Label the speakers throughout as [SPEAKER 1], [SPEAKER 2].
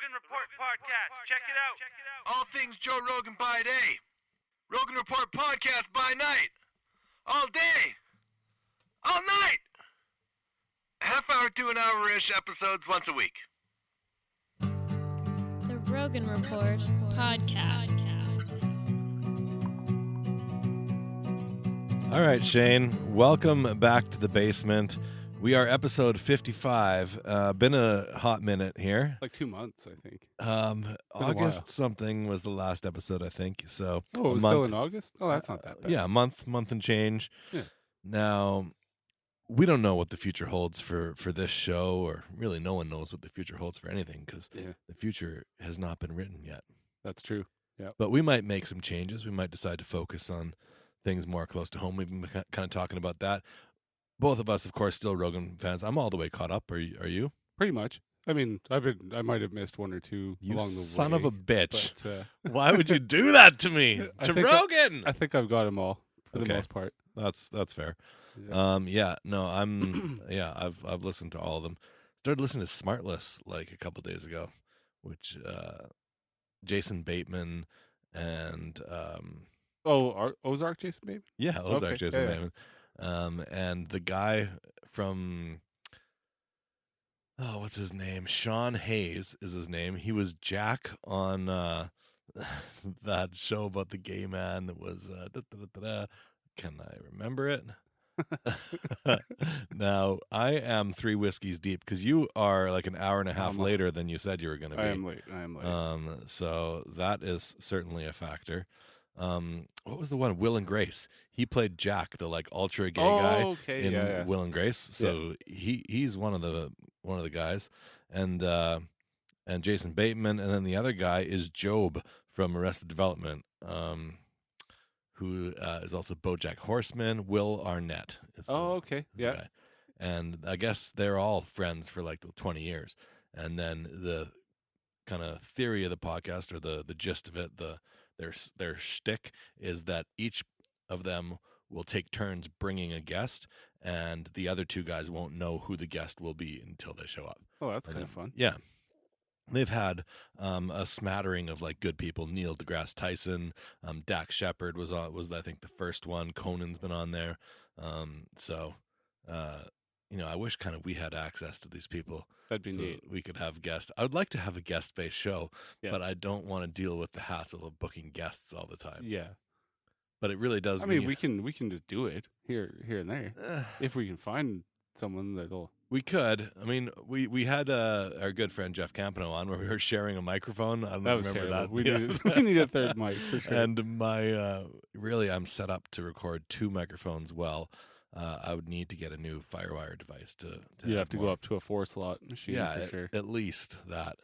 [SPEAKER 1] Rogan Report podcast. Check it out.
[SPEAKER 2] All things Joe Rogan by day. Rogan Report podcast by night. All day. All night. Half hour to an hour-ish episodes once a week.
[SPEAKER 3] The Rogan Report podcast.
[SPEAKER 4] All right, Shane, welcome back to the basement. We are episode 55. Been a hot minute here.
[SPEAKER 5] Like 2 months, I think.
[SPEAKER 4] August something was the last episode, I think. So
[SPEAKER 5] it was still in August? Oh, that's not that bad.
[SPEAKER 4] Yeah, month and change.
[SPEAKER 5] Yeah.
[SPEAKER 4] Now, we don't know what the future holds for this show, or really no one knows what the future holds for anything, because the future has not been written yet.
[SPEAKER 5] That's true. Yeah.
[SPEAKER 4] But we might make some changes. We might decide to focus on things more close to home. We've been kind of talking about that. Both of us, of course, still Rogan fans. I'm all the way caught up. Are you?
[SPEAKER 5] Pretty much. I mean, I might have missed one or two along the way.
[SPEAKER 4] Son of a bitch!
[SPEAKER 5] But,
[SPEAKER 4] why would you do that to me? To Rogan?
[SPEAKER 5] I think I've got them all for the most part.
[SPEAKER 4] That's fair.
[SPEAKER 5] Yeah.
[SPEAKER 4] I've listened to all of them. Started listening to Smartless like a couple days ago, which Jason Bateman and
[SPEAKER 5] Ozark Jason Bateman?
[SPEAKER 4] Yeah, Ozark
[SPEAKER 5] Okay.
[SPEAKER 4] Jason
[SPEAKER 5] Yeah.
[SPEAKER 4] Bateman. And the guy from what's his name? Sean Hayes is his name. He was Jack on that show about the gay man that was Can I remember it? Now, I am 3 whiskeys deep because you are like an hour and a half later than you said you were going to be.
[SPEAKER 5] I am late.
[SPEAKER 4] So that is certainly a factor. What was the one? Will and Grace. He played Jack, the like ultra gay guy in Will and Grace. So he's one of the guys, and Jason Bateman, and then the other guy is Job from Arrested Development, who is also BoJack Horseman. Will Arnett. Is the guy. And I guess they're all friends for like 20 years, and then the kind of theory of the podcast, or the gist of it, their shtick is that each of them will take turns bringing a guest, and the other 2 guys won't know who the guest will be until they show up.
[SPEAKER 5] Oh, that's kind of fun.
[SPEAKER 4] Yeah. They've had a smattering of like good people. Neil deGrasse Tyson, Dak Shepard was I think the first one. Conan's been on there. I wish kind of we had access to these people.
[SPEAKER 5] That'd be neat.
[SPEAKER 4] We could have guests. I would like to have a guest-based show, but I don't want to deal with the hassle of booking guests all the time.
[SPEAKER 5] Yeah.
[SPEAKER 4] But it really does.
[SPEAKER 5] I mean, we can just do it here and there if we can find someone that'll.
[SPEAKER 4] We could. I mean, we had our good friend Jeff Campano on where we were sharing a microphone. I don't remember that.
[SPEAKER 5] We need a third mic for sure.
[SPEAKER 4] And my I'm set up to record 2 microphones well. I would need to get a new FireWire device to
[SPEAKER 5] you have to go up to a 4-slot machine for sure.
[SPEAKER 4] At least that,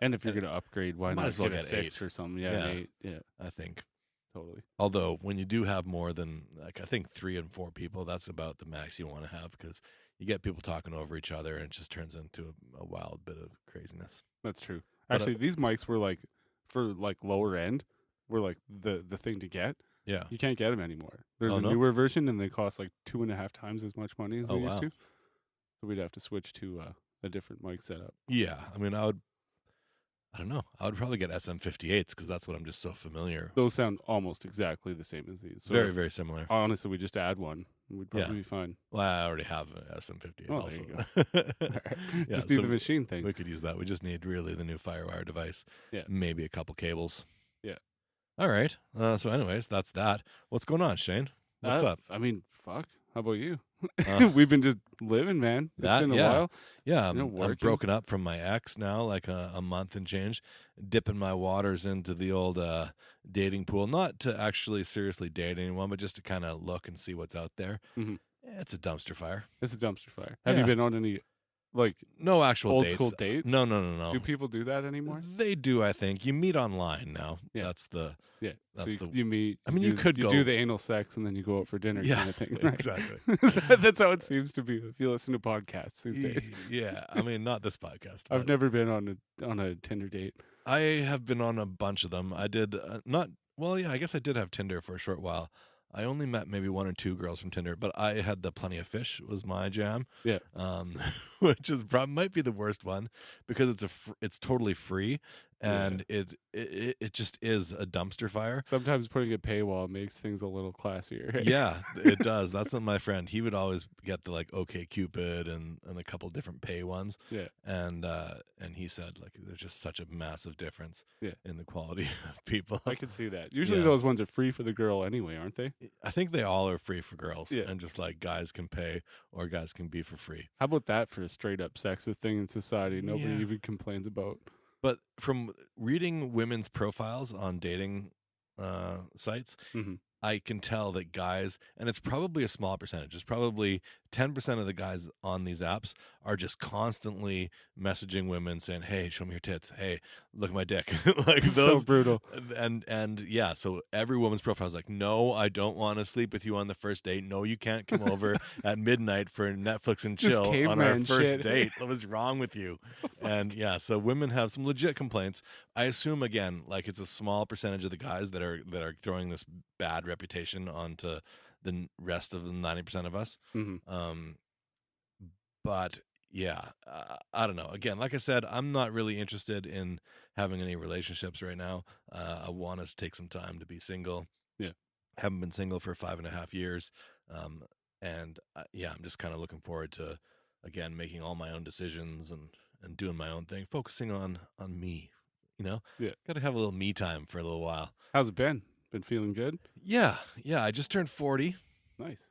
[SPEAKER 5] And if you're going to upgrade, why not
[SPEAKER 4] as well
[SPEAKER 5] get a 6
[SPEAKER 4] 8
[SPEAKER 5] or something? Yeah, an 8. Yeah,
[SPEAKER 4] I think.
[SPEAKER 5] Totally.
[SPEAKER 4] Although when you do have more than I think 3 and 4 people, that's about the max you want to have, because you get people talking over each other and it just turns into a wild bit of craziness.
[SPEAKER 5] That's true. Actually, these mics were like for like lower end, were like the thing to get.
[SPEAKER 4] Yeah.
[SPEAKER 5] You can't get them anymore. There's a newer version, and they cost like 2.5 times as much money as they used to. So we'd have to switch to a different mic setup.
[SPEAKER 4] Yeah. I mean, I don't know. I would probably get SM58s because that's what I'm just so familiar.
[SPEAKER 5] Those sound almost exactly the same as these. So
[SPEAKER 4] very, very similar.
[SPEAKER 5] Honestly, we just add one. We'd probably be fine.
[SPEAKER 4] Well, I already have an SM58 also.
[SPEAKER 5] There you go. Right. Just do the machine thing.
[SPEAKER 4] We could use that. We just need really the new FireWire device.
[SPEAKER 5] Yeah.
[SPEAKER 4] Maybe a couple cables.
[SPEAKER 5] Yeah.
[SPEAKER 4] All right. So anyways, that's that. What's going on, Shane? What's up?
[SPEAKER 5] I mean, fuck. How about you? We've been just living, man. It's been a while.
[SPEAKER 4] Yeah, I'm broken up from my ex now, like a month and change, dipping my waters into the old dating pool, not to actually seriously date anyone, but just to kind of look and see what's out there.
[SPEAKER 5] Mm-hmm.
[SPEAKER 4] It's a dumpster fire.
[SPEAKER 5] It's a dumpster fire. Have you been on any
[SPEAKER 4] no actual
[SPEAKER 5] old
[SPEAKER 4] dates.
[SPEAKER 5] school dates?
[SPEAKER 4] No.
[SPEAKER 5] Do people do that anymore?
[SPEAKER 4] They do, I think. You meet online now.
[SPEAKER 5] Yeah.
[SPEAKER 4] That's the
[SPEAKER 5] you meet.
[SPEAKER 4] I mean, you could
[SPEAKER 5] go.
[SPEAKER 4] do
[SPEAKER 5] the anal sex and then you go out for dinner kind of thing. Right?
[SPEAKER 4] Exactly.
[SPEAKER 5] That's how it seems to be if you listen to podcasts these days.
[SPEAKER 4] Yeah, I mean, not this podcast.
[SPEAKER 5] I've never been on a Tinder date.
[SPEAKER 4] I have been on a bunch of them. I did I guess I did have Tinder for a short while. I only met maybe 1 or 2 girls from Tinder, but I had the Plenty of Fish was my jam.
[SPEAKER 5] Yeah.
[SPEAKER 4] which is might be the worst one because it's totally free and it just is a dumpster fire.
[SPEAKER 5] Sometimes putting a paywall makes things a little classier.
[SPEAKER 4] Yeah, it does. That's what my friend, he would always get the like OkCupid and a couple different pay ones.
[SPEAKER 5] Yeah.
[SPEAKER 4] And he said like there's just such a massive difference in the quality of people.
[SPEAKER 5] I can see that. Usually those ones are free for the girl anyway, aren't they?
[SPEAKER 4] I think they all are free for girls and just like guys can pay or guys can be for free.
[SPEAKER 5] How about that for a straight up sexist thing in society nobody even complains about?
[SPEAKER 4] But from reading women's profiles on dating sites, I can tell that guys, and it's probably a small percentage, it's probably 10% of the guys on these apps are just constantly messaging women saying, hey, show me your tits. Hey, look at my dick. Like those,
[SPEAKER 5] so brutal.
[SPEAKER 4] And yeah, so every woman's profile is like, no, I don't want to sleep with you on the first date. No, you can't come over at midnight for Netflix and chill on our first date. What's wrong with you? And yeah, so women have some legit complaints. I assume, again, like it's a small percentage of the guys that are throwing this bad reputation onto the rest of the 90% of us. But yeah, I don't know. Again, like I said, I'm not really interested in having any relationships right now. I want us to take some time to be single.
[SPEAKER 5] Yeah.
[SPEAKER 4] Haven't been single for 5.5 years. And I'm just kind of looking forward to, again, making all my own decisions and doing my own thing, focusing on me, you know?
[SPEAKER 5] Yeah.
[SPEAKER 4] Got to have a little me time for a little while.
[SPEAKER 5] How's it been? Been feeling good?
[SPEAKER 4] Yeah. I just turned 40.
[SPEAKER 5] Nice.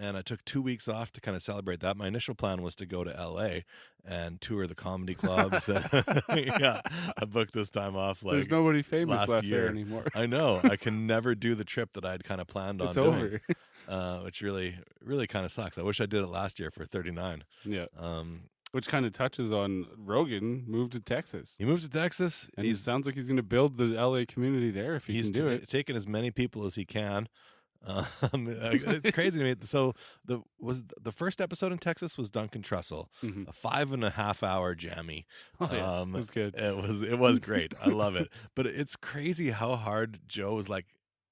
[SPEAKER 4] And I took 2 weeks off to kind of celebrate that. My initial plan was to go to LA and tour the comedy clubs. I booked this time off. Like,
[SPEAKER 5] there's nobody famous
[SPEAKER 4] last
[SPEAKER 5] left
[SPEAKER 4] year.
[SPEAKER 5] there anymore.
[SPEAKER 4] I know. I can never do the trip that I'd kind of planned on doing.
[SPEAKER 5] It's over.
[SPEAKER 4] Which really, really kind of sucks. I wish I did it last year for 39.
[SPEAKER 5] Yeah. Which kind of touches on Rogan moved to Texas.
[SPEAKER 4] He moved to Texas.
[SPEAKER 5] And he sounds like he's going to build the LA community there if he can do it.
[SPEAKER 4] He's taking as many people as he can. It's crazy to me. So the first episode in Texas was Duncan Trussell, a 5.5 hour jammy.
[SPEAKER 5] It was good.
[SPEAKER 4] It was great. I love it. But it's crazy how hard Joe was like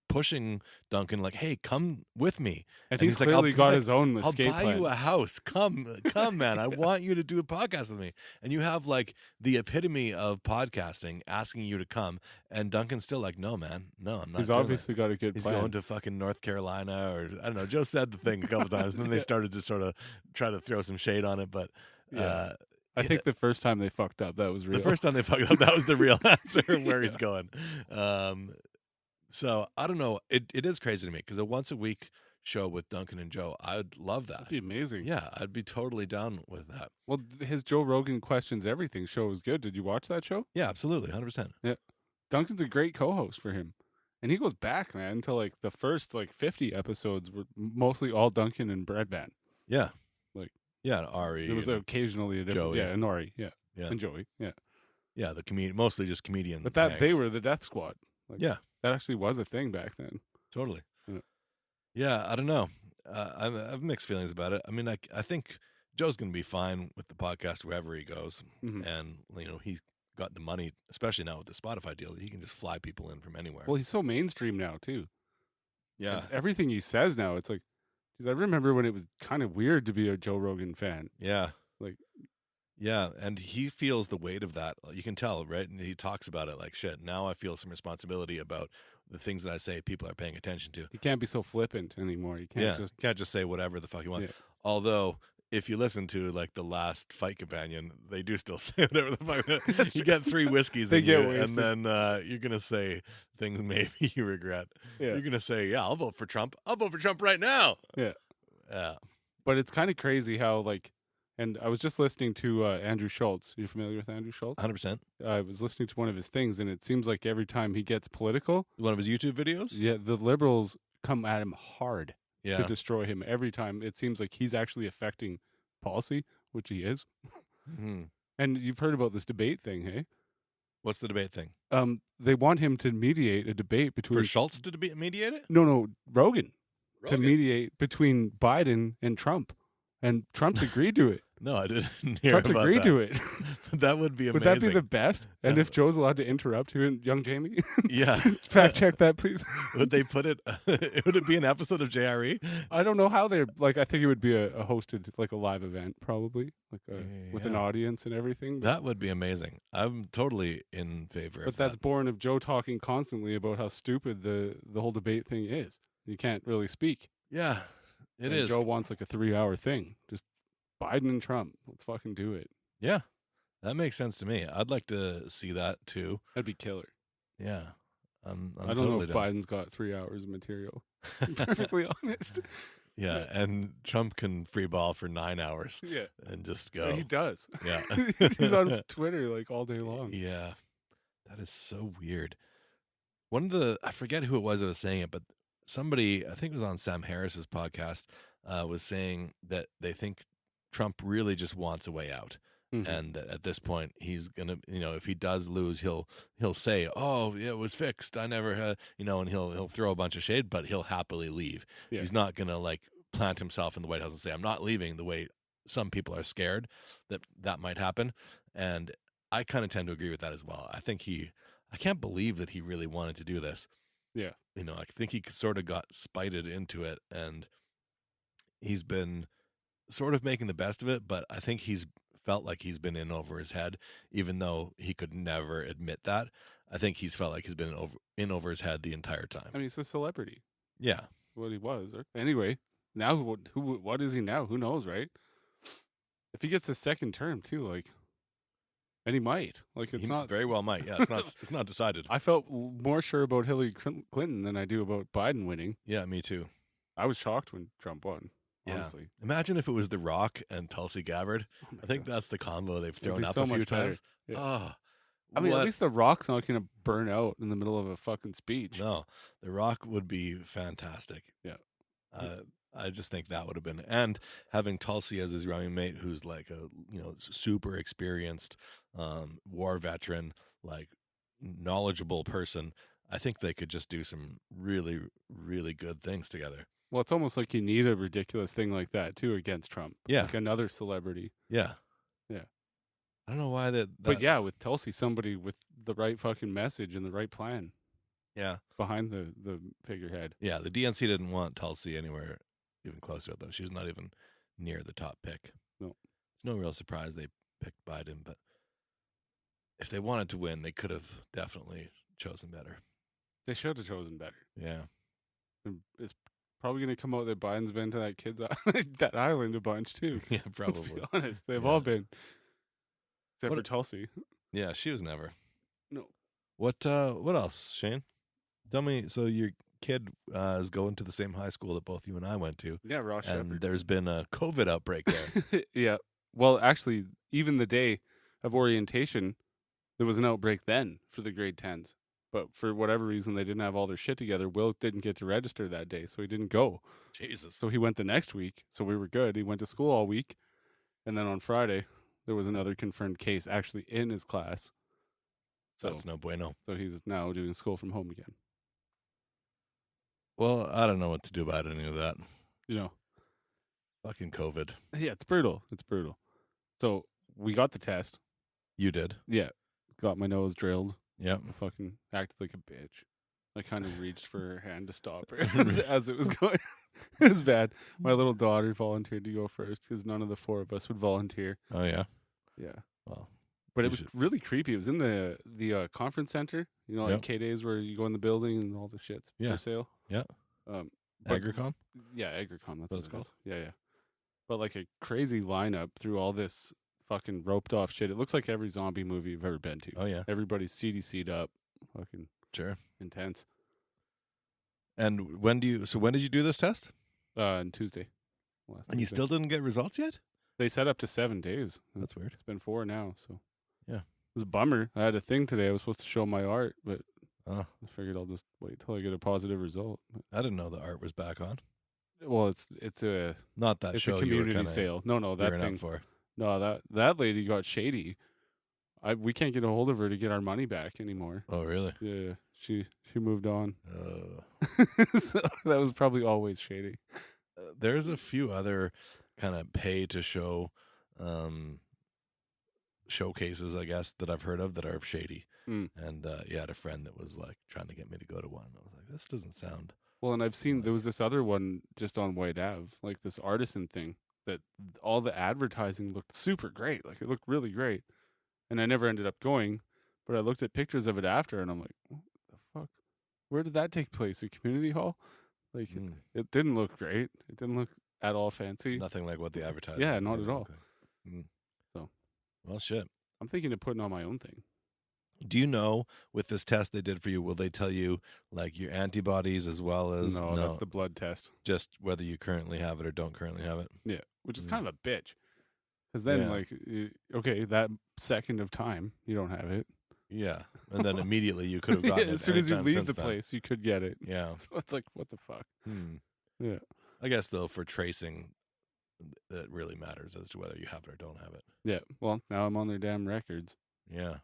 [SPEAKER 4] pushing Duncan, like, "Hey, come with me."
[SPEAKER 5] And he's clearly got his own escape
[SPEAKER 4] I'll buy
[SPEAKER 5] plan.
[SPEAKER 4] you a house. Come, man. I want you to do a podcast with me. And you have like the epitome of podcasting asking you to come, and Duncan's still like, "No, man, no, I'm not."
[SPEAKER 5] He's obviously got a good
[SPEAKER 4] He's
[SPEAKER 5] plan.
[SPEAKER 4] going to fucking North Carolina, or I don't know. Joe said the thing a couple times, and then they started to sort of try to throw some shade on it. But
[SPEAKER 5] I think the first time they fucked up, that was real.
[SPEAKER 4] The first time they fucked up, that was the real answer of where he's going. So I don't know. It is crazy to me because a once a week show with Duncan and Joe, I'd love that.
[SPEAKER 5] That'd be amazing.
[SPEAKER 4] Yeah, I'd be totally down with that.
[SPEAKER 5] Well, his Joe Rogan Questions Everything show was good. Did you watch that show?
[SPEAKER 4] Yeah, absolutely, 100%.
[SPEAKER 5] Yeah, Duncan's a great co-host for him, and he goes back, man, until like the first 50 episodes were mostly all Duncan and Breadman.
[SPEAKER 4] Yeah,
[SPEAKER 5] and
[SPEAKER 4] Ari.
[SPEAKER 5] There was occasionally a different,
[SPEAKER 4] Joey.
[SPEAKER 5] and Ari, and Joey,
[SPEAKER 4] yeah, the mostly just comedian.
[SPEAKER 5] But that they were the Death Squad.
[SPEAKER 4] Yeah.
[SPEAKER 5] That actually was a thing back then.
[SPEAKER 4] Totally.
[SPEAKER 5] Yeah.
[SPEAKER 4] Yeah, I don't know. I have mixed feelings about it. I mean, I think Joe's going to be fine with the podcast wherever he goes. And, he's got the money, especially now with the Spotify deal, that he can just fly people in from anywhere.
[SPEAKER 5] Well, he's so mainstream now, too.
[SPEAKER 4] Yeah.
[SPEAKER 5] Like, everything he says now, it's like, because I remember when it was kind of weird to be a Joe Rogan fan.
[SPEAKER 4] Yeah.
[SPEAKER 5] Yeah,
[SPEAKER 4] and he feels the weight of that. You can tell, right? And he talks about it like, shit, now I feel some responsibility about the things that I say people are paying attention to.
[SPEAKER 5] He can't be so flippant anymore. You
[SPEAKER 4] can't just say whatever the fuck he wants.
[SPEAKER 5] Yeah.
[SPEAKER 4] Although, if you listen to like the last Fight Companion, they do still say whatever the fuck. You get 3 whiskeys in you, and then you're going to say things maybe you regret.
[SPEAKER 5] Yeah.
[SPEAKER 4] You're going to say, yeah, I'll vote for Trump. I'll vote for Trump right now.
[SPEAKER 5] Yeah.
[SPEAKER 4] Yeah.
[SPEAKER 5] But it's kind of crazy how and I was just listening to Andrew Schultz. Are you familiar with Andrew Schultz?
[SPEAKER 4] 100%.
[SPEAKER 5] I was listening to one of his things, and it seems like every time he gets political...
[SPEAKER 4] One of his YouTube videos?
[SPEAKER 5] Yeah, the liberals come at him hard
[SPEAKER 4] to
[SPEAKER 5] destroy him. Every time it seems like he's actually affecting policy, which he is.
[SPEAKER 4] Mm-hmm.
[SPEAKER 5] And you've heard about this debate thing, hey?
[SPEAKER 4] What's the debate thing?
[SPEAKER 5] They want him to mediate a debate between...
[SPEAKER 4] For Schultz to mediate it?
[SPEAKER 5] No, Rogan. To mediate between Biden and Trump. And Trump's agreed to it.
[SPEAKER 4] No, I didn't hear
[SPEAKER 5] Trump's
[SPEAKER 4] about
[SPEAKER 5] agreed
[SPEAKER 4] that.
[SPEAKER 5] to it.
[SPEAKER 4] That would be amazing.
[SPEAKER 5] Would that be the best? And if Joe's allowed to interrupt young Jamie,
[SPEAKER 4] Yeah.
[SPEAKER 5] fact check that, please.
[SPEAKER 4] Would they put it? Would it be an episode of JRE?
[SPEAKER 5] I don't know how they're like. I think it would be a hosted like a live event, probably with an audience and everything.
[SPEAKER 4] That would be amazing. I'm totally in favor.
[SPEAKER 5] But that's born of Joe talking constantly about how stupid the whole debate thing is. You can't really speak.
[SPEAKER 4] Yeah, it is.
[SPEAKER 5] Joe wants like a 3-hour thing. Just Biden and Trump. Let's fucking do it.
[SPEAKER 4] Yeah, that makes sense to me. I'd like to see that too.
[SPEAKER 5] That'd be killer.
[SPEAKER 4] Yeah, I'm
[SPEAKER 5] I don't
[SPEAKER 4] totally
[SPEAKER 5] know if
[SPEAKER 4] down.
[SPEAKER 5] Biden's got 3 hours of material. To be perfectly honest.
[SPEAKER 4] Yeah, and Trump can free ball for 9 hours.
[SPEAKER 5] Yeah.
[SPEAKER 4] And just go.
[SPEAKER 5] Yeah, he does.
[SPEAKER 4] Yeah.
[SPEAKER 5] He's on Twitter like all day long.
[SPEAKER 4] Yeah, that is so weird. I forget who it was that was saying it, but somebody, I think it was on Sam Harris's podcast, was saying that they think Trump really just wants a way out.
[SPEAKER 5] Mm-hmm.
[SPEAKER 4] And at this point, he's gonna, if he does lose, he'll say, "Oh, yeah, it was fixed. I never had," and he'll throw a bunch of shade, but he'll happily leave.
[SPEAKER 5] Yeah.
[SPEAKER 4] He's not gonna like plant himself in the White House and say, "I'm not leaving," the way some people are scared that might happen. And I kind of tend to agree with that as well. I can't believe that he really wanted to do this.
[SPEAKER 5] Yeah.
[SPEAKER 4] I think he sort of got spited into it, and he's been sort of making the best of it, but I think he's felt like he's been in over his head, even though he could never admit that. I think he's felt like he's been in over his head the entire time.
[SPEAKER 5] I mean, he's a celebrity.
[SPEAKER 4] Yeah.
[SPEAKER 5] What he was. Anyway, now what is he now? Who knows, right? If he gets a second term too, like, and he might. Like, it's
[SPEAKER 4] He
[SPEAKER 5] not
[SPEAKER 4] very well might. Yeah, it's not decided.
[SPEAKER 5] I felt more sure about Hillary Clinton than I do about Biden winning.
[SPEAKER 4] Yeah, me too.
[SPEAKER 5] I was shocked when Trump won. Honestly.
[SPEAKER 4] Yeah. Imagine if it was The Rock and Tulsi Gabbard.
[SPEAKER 5] Oh
[SPEAKER 4] I think
[SPEAKER 5] God.
[SPEAKER 4] that's the combo they've
[SPEAKER 5] It'd
[SPEAKER 4] thrown
[SPEAKER 5] be
[SPEAKER 4] up
[SPEAKER 5] so
[SPEAKER 4] a few
[SPEAKER 5] much better.
[SPEAKER 4] times.
[SPEAKER 5] Yeah.
[SPEAKER 4] Oh,
[SPEAKER 5] I mean,
[SPEAKER 4] what?
[SPEAKER 5] at least The Rock's not going to burn out in the middle of a fucking speech.
[SPEAKER 4] No, The Rock would be fantastic.
[SPEAKER 5] Yeah.
[SPEAKER 4] I just think that would have been, and having Tulsi as his running mate, who's like a super experienced war veteran, like knowledgeable person. I think they could just do some really, really good things together.
[SPEAKER 5] Well, it's almost like you need a ridiculous thing like that too against Trump.
[SPEAKER 4] Yeah.
[SPEAKER 5] Like another celebrity.
[SPEAKER 4] Yeah.
[SPEAKER 5] Yeah.
[SPEAKER 4] I don't know why that.
[SPEAKER 5] But yeah, with Tulsi, somebody with the right fucking message and the right plan
[SPEAKER 4] Yeah.
[SPEAKER 5] behind the figurehead.
[SPEAKER 4] Yeah. The DNC didn't want Tulsi anywhere even closer, though. She was not even near the top pick.
[SPEAKER 5] No.
[SPEAKER 4] It's no real surprise they picked Biden, but if they wanted to win, they could have definitely chosen better.
[SPEAKER 5] They should have chosen better.
[SPEAKER 4] Yeah.
[SPEAKER 5] And it's probably going to come out that Biden's been to that kid's that island a bunch too.
[SPEAKER 4] Yeah,
[SPEAKER 5] Let's
[SPEAKER 4] probably.
[SPEAKER 5] be honest, they've
[SPEAKER 4] Yeah.
[SPEAKER 5] all been, except
[SPEAKER 4] What
[SPEAKER 5] for Tulsi.
[SPEAKER 4] Yeah, she was never.
[SPEAKER 5] No.
[SPEAKER 4] What else, Shane? Tell me. So your kid is going to the same high school that both you and I went to,
[SPEAKER 5] Yeah, Ross
[SPEAKER 4] and
[SPEAKER 5] Shepherd.
[SPEAKER 4] there's been a COVID outbreak there.
[SPEAKER 5] Yeah. Well, actually, even the day of orientation, there was an outbreak then for the grade 10s. But for whatever reason, they didn't have all their shit together. Will didn't get to register that day, so he didn't go.
[SPEAKER 4] Jesus.
[SPEAKER 5] So he went the next week. So we were good. He went to school all week. And then on Friday, there was another confirmed case actually in his class. So
[SPEAKER 4] That's no bueno.
[SPEAKER 5] So he's now doing school from home again.
[SPEAKER 4] Well, I don't know what to do about any of that.
[SPEAKER 5] You know.
[SPEAKER 4] Fucking COVID.
[SPEAKER 5] Yeah, it's brutal. It's brutal. So we got the test.
[SPEAKER 4] You did.
[SPEAKER 5] Yeah. Got my nose drilled.
[SPEAKER 4] Yep.
[SPEAKER 5] I fucking acted like a bitch. I kind of reached for her hand to stop her as it was going. It was bad. My little daughter volunteered to go first because none of the four of us would volunteer.
[SPEAKER 4] Oh yeah.
[SPEAKER 5] Yeah.
[SPEAKER 4] Well,
[SPEAKER 5] But
[SPEAKER 4] you
[SPEAKER 5] it was
[SPEAKER 4] should-
[SPEAKER 5] really creepy. It was in the conference center, like
[SPEAKER 4] Yep.
[SPEAKER 5] K-Days where you go in the building and all the shit's
[SPEAKER 4] Yeah.
[SPEAKER 5] for sale.
[SPEAKER 4] Yeah.
[SPEAKER 5] But-
[SPEAKER 4] Agricom.
[SPEAKER 5] Yeah, Agricom. That's
[SPEAKER 4] What
[SPEAKER 5] what
[SPEAKER 4] it's
[SPEAKER 5] it
[SPEAKER 4] called?
[SPEAKER 5] is. Yeah, yeah. But like a crazy lineup through all this fucking roped off shit. It looks like every zombie movie you've ever been to.
[SPEAKER 4] Oh yeah.
[SPEAKER 5] Everybody's CDC'd up. Fucking
[SPEAKER 4] Sure.
[SPEAKER 5] intense.
[SPEAKER 4] And when did you do this test?
[SPEAKER 5] On Tuesday. Last
[SPEAKER 4] And you
[SPEAKER 5] Tuesday.
[SPEAKER 4] still didn't get results yet?
[SPEAKER 5] They set up to 7 days.
[SPEAKER 4] That's weird.
[SPEAKER 5] It's been 4 now, so.
[SPEAKER 4] Yeah.
[SPEAKER 5] It was a bummer. I had a thing today. I was supposed to show my art, but
[SPEAKER 4] Oh,
[SPEAKER 5] I figured I'll just wait till I get a positive result.
[SPEAKER 4] I didn't know the art was back on.
[SPEAKER 5] Well, it's a
[SPEAKER 4] Not that
[SPEAKER 5] it's
[SPEAKER 4] show
[SPEAKER 5] a community
[SPEAKER 4] you were kinda
[SPEAKER 5] sale. No, that
[SPEAKER 4] gearing
[SPEAKER 5] thing.
[SPEAKER 4] up for.
[SPEAKER 5] No, that lady got shady. We can't get a hold of her to get our money back anymore.
[SPEAKER 4] Oh really?
[SPEAKER 5] Yeah, she moved on.
[SPEAKER 4] Uh,
[SPEAKER 5] So that was probably always shady.
[SPEAKER 4] there's a few other kind of pay to show showcases, I guess, that I've heard of that are shady.
[SPEAKER 5] Mm.
[SPEAKER 4] And I had a friend that was like trying to get me to go to one. I was like, this doesn't sound.
[SPEAKER 5] Well, and I've seen there was this other one just on White Ave, like this artisan thing that all the advertising looked super great. Like it looked really great. And I never ended up going, but I looked at pictures of it after and I'm like, what the fuck? Where did that take place? A community hall? Like it didn't look great. It didn't look at all fancy.
[SPEAKER 4] Nothing like what the advertising.
[SPEAKER 5] Yeah, not at all. So,
[SPEAKER 4] well, shit.
[SPEAKER 5] I'm thinking of putting on my own thing.
[SPEAKER 4] Do you know with this test they did for you, will they tell you like your antibodies as well as
[SPEAKER 5] No, that's the blood test.
[SPEAKER 4] Just whether you currently have it or don't currently have it?
[SPEAKER 5] Yeah, which is kind of a bitch. Because then, like, okay, that second of time, you don't have it.
[SPEAKER 4] Yeah, and then immediately you could have gotten it.
[SPEAKER 5] As soon as you leave the place, you could get it.
[SPEAKER 4] Yeah.
[SPEAKER 5] So it's like, what the fuck? Yeah.
[SPEAKER 4] I guess, though, for tracing, it really matters as to whether you have it or don't have it.
[SPEAKER 5] Yeah. Well, now I'm on their damn records.
[SPEAKER 4] Yeah.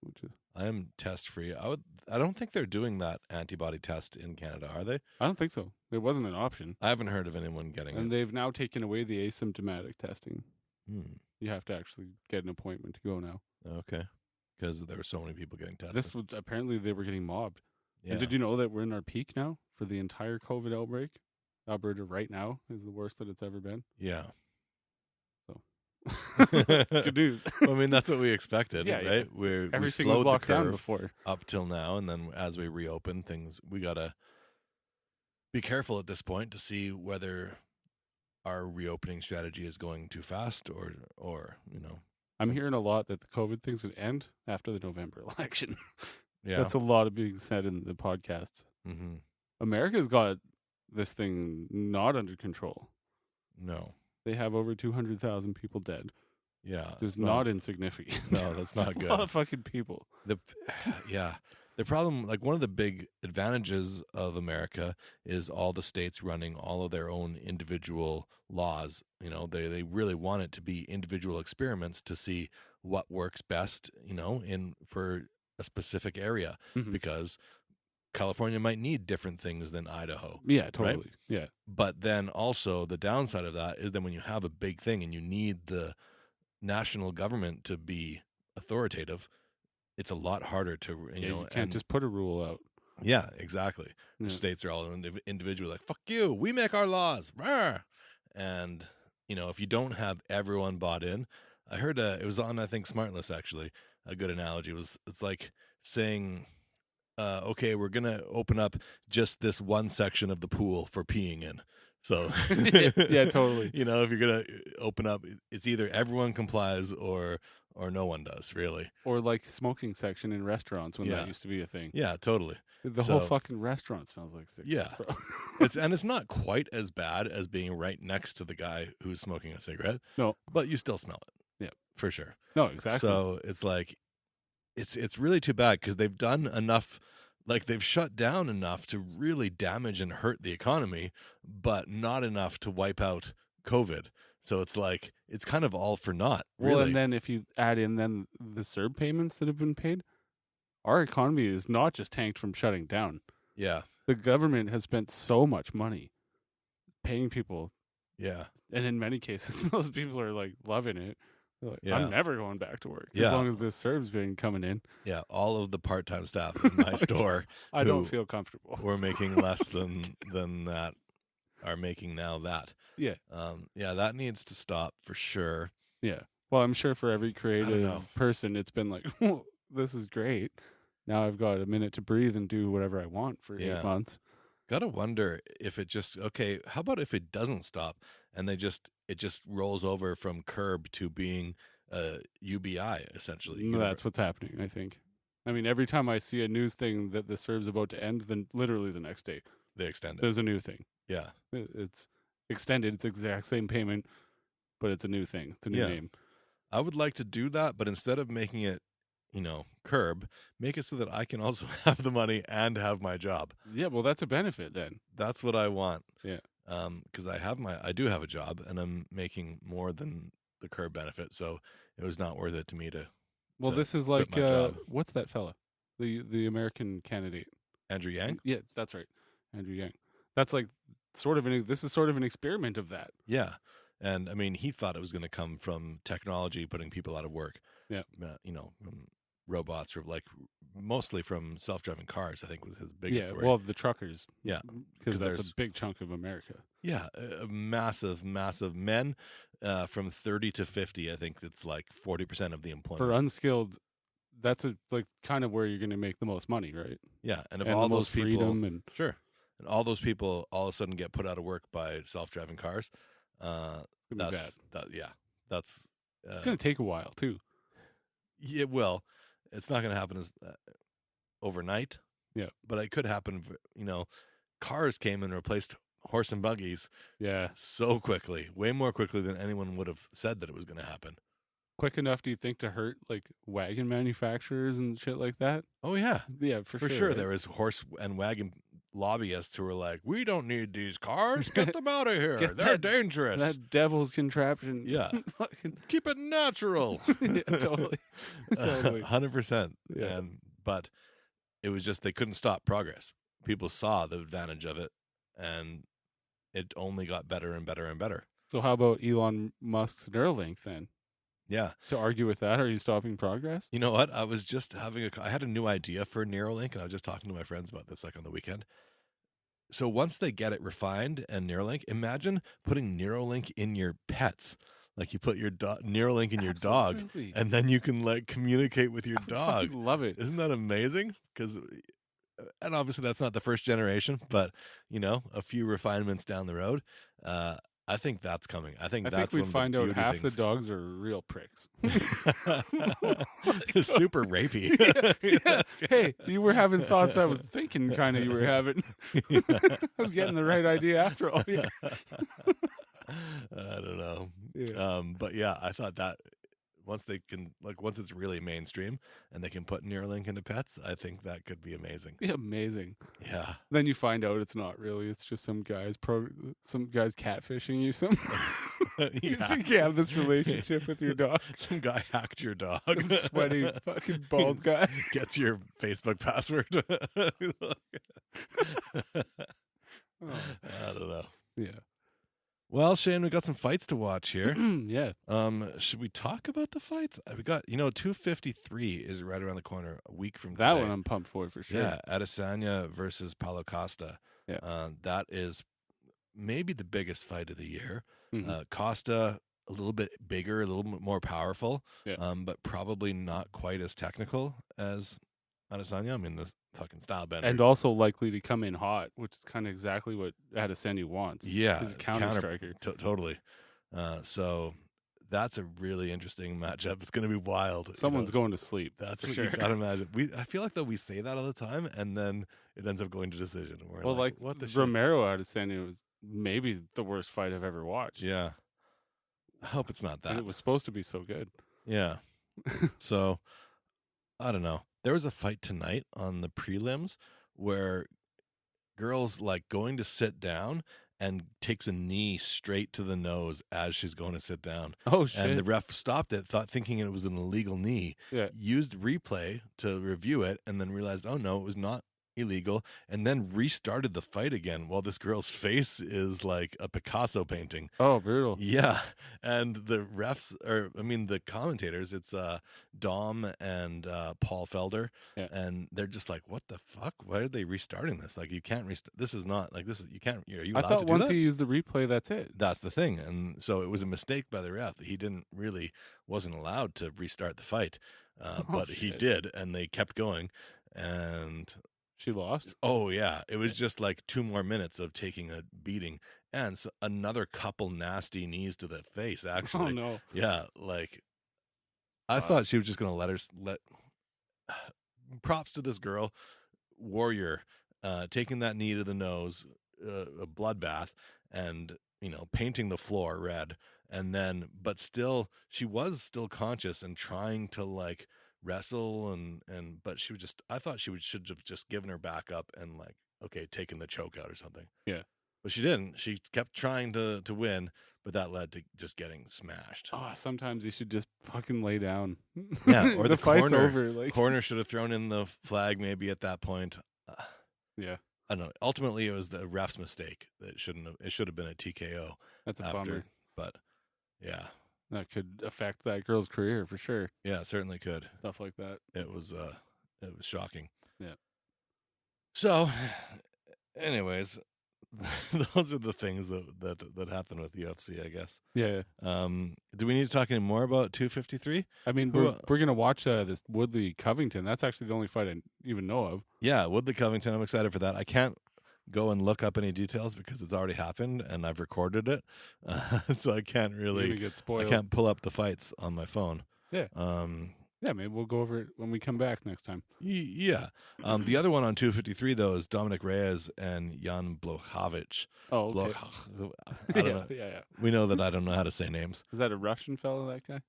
[SPEAKER 5] Which is...
[SPEAKER 4] I am test-free. I don't think they're doing that antibody test in Canada, are they?
[SPEAKER 5] I don't think so. It wasn't an option.
[SPEAKER 4] I haven't heard of anyone getting it.
[SPEAKER 5] And they've now taken away the asymptomatic testing. You have to actually get an appointment to go now.
[SPEAKER 4] Okay. Because there were so many people getting tested.
[SPEAKER 5] This was apparently they were getting mobbed.
[SPEAKER 4] Yeah.
[SPEAKER 5] And did you know that we're in our peak now for the entire COVID outbreak? Alberta right now is the worst that it's ever been.
[SPEAKER 4] Yeah.
[SPEAKER 5] So good news.
[SPEAKER 4] I mean, that's what we expected,
[SPEAKER 5] right?
[SPEAKER 4] Yeah.
[SPEAKER 5] Everything
[SPEAKER 4] we
[SPEAKER 5] was
[SPEAKER 4] slowed
[SPEAKER 5] locked
[SPEAKER 4] the curve
[SPEAKER 5] down before
[SPEAKER 4] up till now, and then as we reopen things, we gotta be careful at this point to see whether our reopening strategy is going too fast or you know.
[SPEAKER 5] I'm hearing a lot that the COVID thing's would end after the November election.
[SPEAKER 4] Yeah,
[SPEAKER 5] that's a lot of being said in the podcasts.
[SPEAKER 4] Mm-hmm.
[SPEAKER 5] America's got this thing not under control.
[SPEAKER 4] No,
[SPEAKER 5] they have over 200,000 people dead.
[SPEAKER 4] Yeah,
[SPEAKER 5] it's not insignificant.
[SPEAKER 4] No, that's not good.
[SPEAKER 5] A lot of fucking people.
[SPEAKER 4] The problem, like one of the big advantages of America is all the states running all of their own individual laws. You know, they really want it to be individual experiments to see what works best, you know, for a specific area, because California might need different things than Idaho.
[SPEAKER 5] Yeah, totally.
[SPEAKER 4] Right?
[SPEAKER 5] Yeah.
[SPEAKER 4] But then also the downside of that is then when you have a big thing and you need the national government to be authoritative, it's a lot harder to, you
[SPEAKER 5] can't just put a rule out.
[SPEAKER 4] Yeah, exactly. Yeah. States are all individual, like, fuck you, we make our laws. Rawr. And, you know, if you don't have everyone bought in, I heard it was on, I think, Smartless, actually, a good analogy was, it's like saying, okay, we're going to open up just this one section of the pool for peeing in. So,
[SPEAKER 5] yeah, totally.
[SPEAKER 4] You know, if you're going to open up, it's either everyone complies or no one does, really.
[SPEAKER 5] Or like smoking section in restaurants when that used to be a thing.
[SPEAKER 4] Yeah, totally.
[SPEAKER 5] The whole fucking restaurant smells like cigarettes.
[SPEAKER 4] Yeah. It's not quite as bad as being right next to the guy who's smoking a cigarette.
[SPEAKER 5] No.
[SPEAKER 4] But you still smell it.
[SPEAKER 5] Yeah.
[SPEAKER 4] For sure.
[SPEAKER 5] No, exactly.
[SPEAKER 4] So it's like, it's really too bad because they've done enough, like they've shut down enough to really damage and hurt the economy, but not enough to wipe out COVID. So it's like, it's kind of all for naught, really.
[SPEAKER 5] Well, and then if you add in then the CERB payments that have been paid, our economy is not just tanked from shutting down.
[SPEAKER 4] Yeah.
[SPEAKER 5] The government has spent so much money paying people.
[SPEAKER 4] Yeah.
[SPEAKER 5] And in many cases, those people are like loving it. They're like,
[SPEAKER 4] yeah.
[SPEAKER 5] I'm never going back to work as long as this CERB's been coming in.
[SPEAKER 4] Yeah. All of the part-time staff in my store.
[SPEAKER 5] I don't feel comfortable.
[SPEAKER 4] We're making less than that. Are making now that.
[SPEAKER 5] Yeah.
[SPEAKER 4] That needs to stop for sure.
[SPEAKER 5] Yeah. Well, I'm sure for every creative person, it's been like, oh, this is great. Now I've got a minute to breathe and do whatever I want for 8 months.
[SPEAKER 4] Gotta wonder if it just, okay, how about if it doesn't stop and it just rolls over from curb to being UBI, essentially.
[SPEAKER 5] That's what's happening, I think. I mean, every time I see a news thing that the CERB's about to end, then literally the next day,
[SPEAKER 4] they extend it.
[SPEAKER 5] There's a new thing.
[SPEAKER 4] Yeah.
[SPEAKER 5] It's extended. It's the exact same payment, but it's a new thing. It's a new name.
[SPEAKER 4] I would like to do that, but instead of making it, curb, make it so that I can also have the money and have my job.
[SPEAKER 5] Yeah, well, that's a benefit then.
[SPEAKER 4] That's what I want.
[SPEAKER 5] Yeah.
[SPEAKER 4] Because I do have a job and I'm making more than the curb benefit, so it was not worth it to me to.
[SPEAKER 5] Well, this is like what's that fella? The American candidate.
[SPEAKER 4] Andrew Yang?
[SPEAKER 5] Yeah, that's right. Andrew Yang. That's like this is sort of an experiment of that.
[SPEAKER 4] Yeah. And I mean, he thought it was going to come from technology putting people out of work.
[SPEAKER 5] Yeah.
[SPEAKER 4] From robots, or like mostly from self-driving cars, I think was his biggest worry.
[SPEAKER 5] Well, the truckers.
[SPEAKER 4] Yeah.
[SPEAKER 5] Because that's a big chunk of America.
[SPEAKER 4] Yeah. Massive men from 30 to 50. I think it's like 40% of the employment.
[SPEAKER 5] For unskilled, that's kind of where you're going to make the most money, right?
[SPEAKER 4] Yeah. And if
[SPEAKER 5] and
[SPEAKER 4] all
[SPEAKER 5] the
[SPEAKER 4] those
[SPEAKER 5] most
[SPEAKER 4] people,
[SPEAKER 5] freedom and
[SPEAKER 4] sure. And all those people all of a sudden get put out of work by self-driving cars. That's
[SPEAKER 5] it's going to take a while too.
[SPEAKER 4] It will. It's not going to happen as overnight.
[SPEAKER 5] Yeah,
[SPEAKER 4] but it could happen. Cars came and replaced horse and buggies.
[SPEAKER 5] Yeah,
[SPEAKER 4] so quickly, way more quickly than anyone would have said that it was going to happen.
[SPEAKER 5] Quick enough, do you think, to hurt like wagon manufacturers and shit like that?
[SPEAKER 4] Oh yeah,
[SPEAKER 5] for
[SPEAKER 4] sure.
[SPEAKER 5] Right?
[SPEAKER 4] There was horse and wagon lobbyists who were like, "We don't need these cars. Get them out of here. They're dangerous.
[SPEAKER 5] That devil's contraption.
[SPEAKER 4] Yeah, keep it natural.
[SPEAKER 5] Yeah, totally,
[SPEAKER 4] 100%.
[SPEAKER 5] Yeah.
[SPEAKER 4] But it was just they couldn't stop progress. People saw the advantage of it, and it only got better and better and better.
[SPEAKER 5] So how about Elon Musk's Neuralink then?
[SPEAKER 4] Yeah.
[SPEAKER 5] To argue with that, are you stopping progress?
[SPEAKER 4] You know what? I was just I had a new idea for Neuralink, and I was just talking to my friends about this like on the weekend. So once they get it refined and Neuralink, imagine putting Neuralink in your pets. Like you put your Neuralink in your dog, and then you can like communicate with your dog.
[SPEAKER 5] I love it.
[SPEAKER 4] Isn't that amazing? And obviously that's not the first generation, but a few refinements down the road. I think that's coming. I think
[SPEAKER 5] we'd find out half the dogs are real pricks.
[SPEAKER 4] Super rapey.
[SPEAKER 5] Yeah. Hey, you were having thoughts I was thinking kind of you were having. I was getting the right idea after all. Yeah.
[SPEAKER 4] I don't know.
[SPEAKER 5] Yeah.
[SPEAKER 4] But yeah, I thought that once it's really mainstream and they can put Neuralink into pets, I think that could be amazing.
[SPEAKER 5] Be amazing.
[SPEAKER 4] Yeah.
[SPEAKER 5] Then you find out it's not really. It's just some guys catfishing you. You think you have this relationship with your dog.
[SPEAKER 4] Some guy hacked your dog.
[SPEAKER 5] Some sweaty fucking bald guy
[SPEAKER 4] gets your Facebook password. I don't know.
[SPEAKER 5] Yeah.
[SPEAKER 4] Well, Shane, we got some fights to watch here.
[SPEAKER 5] Yeah.
[SPEAKER 4] Should we talk about the fights? We got, 253 is right around the corner, a week from
[SPEAKER 5] that
[SPEAKER 4] today.
[SPEAKER 5] one I'm pumped for sure.
[SPEAKER 4] Yeah, Adesanya versus Paulo Costa.
[SPEAKER 5] Yeah.
[SPEAKER 4] That is maybe the biggest fight of the year.
[SPEAKER 5] Mm-hmm.
[SPEAKER 4] Costa, a little bit bigger, a little bit more powerful,
[SPEAKER 5] yeah.
[SPEAKER 4] But probably not quite as technical as Adesanya. I mean, the fucking style bender.
[SPEAKER 5] And also likely to come in hot, which is kind of exactly what Adesanya wants.
[SPEAKER 4] Yeah.
[SPEAKER 5] He's a counter striker.
[SPEAKER 4] Totally. So that's a really interesting matchup. It's going to be wild.
[SPEAKER 5] Someone's going to sleep.
[SPEAKER 4] That's what you got to imagine. I feel like that we say that all the time, and then it ends up going to decision.
[SPEAKER 5] Well, like
[SPEAKER 4] what the
[SPEAKER 5] Romero Adesanya was maybe the worst fight I've ever watched.
[SPEAKER 4] Yeah. I hope it's not that.
[SPEAKER 5] And it was supposed to be so good.
[SPEAKER 4] Yeah. So, I don't know. There was a fight tonight on the prelims where girls like going to sit down and takes a knee straight to the nose as she's going to sit down.
[SPEAKER 5] Oh, shit.
[SPEAKER 4] And the ref stopped it, thinking it was an illegal knee.
[SPEAKER 5] Yeah.
[SPEAKER 4] Used replay to review it, and then realized, oh no, it was not illegal, and then restarted the fight again while this girl's face is like a Picasso painting.
[SPEAKER 5] Oh, brutal.
[SPEAKER 4] Yeah. And the the commentators, it's Dom and Paul Felder,
[SPEAKER 5] yeah.
[SPEAKER 4] And they're just like, what the fuck? Why are they restarting this? Like, you can't restart. This is not like this is, you can't, are you allowed to do that?
[SPEAKER 5] I thought once you use the replay, that's it.
[SPEAKER 4] That's the thing. And so it was a mistake by the ref. He wasn't allowed to restart the fight, but
[SPEAKER 5] shit.
[SPEAKER 4] He did, and they kept going, and
[SPEAKER 5] she lost?
[SPEAKER 4] Oh, yeah. It was just like 2 more minutes of taking a beating, and so another couple nasty knees to the face, actually.
[SPEAKER 5] Oh, no.
[SPEAKER 4] Yeah, like, I thought she was just going to let props to this girl, warrior, taking that knee to the nose, a bloodbath, and, painting the floor red, and then, but still, she was still conscious and trying to, like, wrestle but she would I thought she should have just given her back up and like, okay, taken the choke out or something.
[SPEAKER 5] Yeah.
[SPEAKER 4] But she didn't. She kept trying to win, but that led to just getting smashed.
[SPEAKER 5] Oh, sometimes you should just fucking lay down.
[SPEAKER 4] Yeah, or the
[SPEAKER 5] fight's
[SPEAKER 4] corner,
[SPEAKER 5] over. Like,
[SPEAKER 4] corner should have thrown in the flag maybe at that point.
[SPEAKER 5] Yeah.
[SPEAKER 4] I don't know. Ultimately, it was the ref's mistake. It should have been a TKO.
[SPEAKER 5] That's a
[SPEAKER 4] after,
[SPEAKER 5] bummer.
[SPEAKER 4] But Yeah.
[SPEAKER 5] That could affect that girl's career for sure.
[SPEAKER 4] Yeah, it certainly could.
[SPEAKER 5] Stuff like that.
[SPEAKER 4] It was shocking.
[SPEAKER 5] Yeah.
[SPEAKER 4] So, anyways, those are the things that happen with UFC, I guess.
[SPEAKER 5] Yeah.
[SPEAKER 4] Do we need to talk any more about 253?
[SPEAKER 5] I mean, we're gonna watch this Woodley Covington. That's actually the only fight I even know of.
[SPEAKER 4] Yeah, Woodley Covington. I'm excited for that. I can't go and look up any details because it's already happened and I've recorded it, so I can't really
[SPEAKER 5] get spoiled.
[SPEAKER 4] I can't pull up the fights on my phone.
[SPEAKER 5] Yeah. Yeah, maybe we'll go over it when we come back next time.
[SPEAKER 4] Yeah. The other one on 253 though is Dominic Reyes and Jan Blachowicz.
[SPEAKER 5] Oh, okay.
[SPEAKER 4] I don't know.
[SPEAKER 5] Yeah.
[SPEAKER 4] We know that I don't know how to say names.
[SPEAKER 5] Is that a Russian fellow? That guy?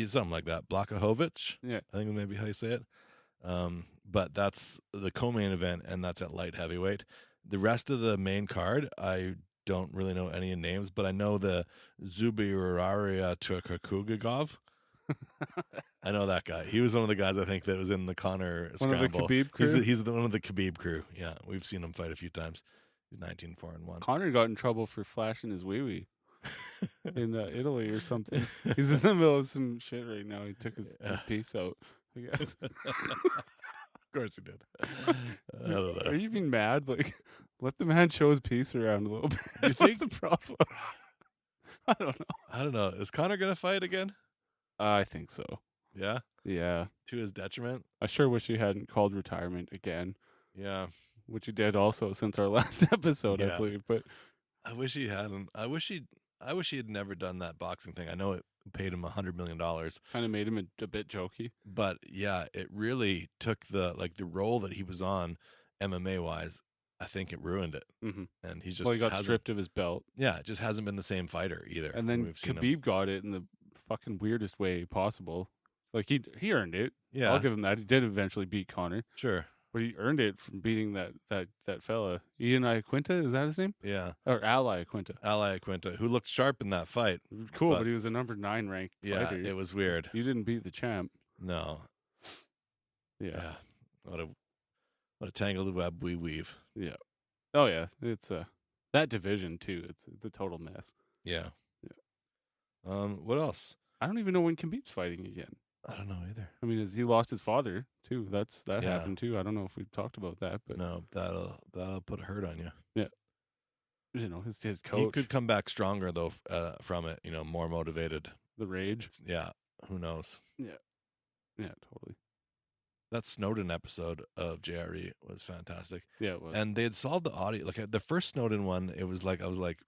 [SPEAKER 4] Something like that. Blachowicz.
[SPEAKER 5] Yeah.
[SPEAKER 4] I think maybe how you say it. But that's the co-main event, and that's at light heavyweight. The rest of the main card, I don't really know any names, but I know the Zubiraria Turkakugagov. I know that guy. He was one of the guys I think that was in the Connor scramble.
[SPEAKER 5] One of the Khabib crew?
[SPEAKER 4] He's one of the Khabib crew. Yeah, we've seen him fight a few times. He's 19-4-1.
[SPEAKER 5] Connor got in trouble for flashing his wee-wee in Italy or something. He's in the middle of some shit right now. He took his piece out, I guess.
[SPEAKER 4] Of course he did. I don't know.
[SPEAKER 5] Are you being mad? Like, let the man show his piece around a little bit.
[SPEAKER 4] You
[SPEAKER 5] What's
[SPEAKER 4] think-
[SPEAKER 5] the problem? I don't know.
[SPEAKER 4] I don't know. Is Connor going to fight again?
[SPEAKER 5] I think so.
[SPEAKER 4] Yeah?
[SPEAKER 5] Yeah.
[SPEAKER 4] To his detriment?
[SPEAKER 5] I sure wish he hadn't called retirement again,
[SPEAKER 4] Yeah.
[SPEAKER 5] which he did also since our last episode,
[SPEAKER 4] Yeah.
[SPEAKER 5] I believe. But
[SPEAKER 4] I wish he hadn't. I wish he had never done that boxing thing. I know it paid him $100 million,
[SPEAKER 5] kind of made him a bit jokey.
[SPEAKER 4] but yeah, it really took the role that he was on MMA wise. I think it ruined it, and he's just
[SPEAKER 5] Well, he got stripped of his belt,
[SPEAKER 4] Yeah, it just hasn't been the same fighter either.
[SPEAKER 5] and then
[SPEAKER 4] We've seen him.
[SPEAKER 5] Khabib got it in the fucking weirdest way possible. Like he earned it.
[SPEAKER 4] Yeah,
[SPEAKER 5] I'll give him that. He did eventually beat Connor,
[SPEAKER 4] sure.
[SPEAKER 5] but he earned it from beating that fella, Ian Iaquinta. Is that his name?
[SPEAKER 4] Yeah,
[SPEAKER 5] Or Al Iaquinta?
[SPEAKER 4] Ali Quinta, who looked sharp in that fight.
[SPEAKER 5] Cool,
[SPEAKER 4] But-
[SPEAKER 5] but he was a number 9 ranked
[SPEAKER 4] Yeah,
[SPEAKER 5] fighter.
[SPEAKER 4] it was weird.
[SPEAKER 5] You didn't beat the champ.
[SPEAKER 4] No,
[SPEAKER 5] Yeah.
[SPEAKER 4] What a tangled web we weave.
[SPEAKER 5] Yeah. Oh yeah, it's that division too. It's a total mess.
[SPEAKER 4] Yeah.
[SPEAKER 5] Yeah.
[SPEAKER 4] What else?
[SPEAKER 5] I don't even know when Khabib's fighting again.
[SPEAKER 4] I don't know either.
[SPEAKER 5] I mean, he lost his father too. That
[SPEAKER 4] Yeah.
[SPEAKER 5] happened too. I don't know if we've talked about that, but
[SPEAKER 4] No, that'll put a hurt on you.
[SPEAKER 5] you know, his coach,
[SPEAKER 4] He could come back stronger though from it. More motivated.
[SPEAKER 5] the rage.
[SPEAKER 4] Yeah, who knows?
[SPEAKER 5] Yeah, totally.
[SPEAKER 4] That Snowden episode of JRE was fantastic,
[SPEAKER 5] Yeah, it was.
[SPEAKER 4] and they had solved the audio. Like the first Snowden one, it was like I was like,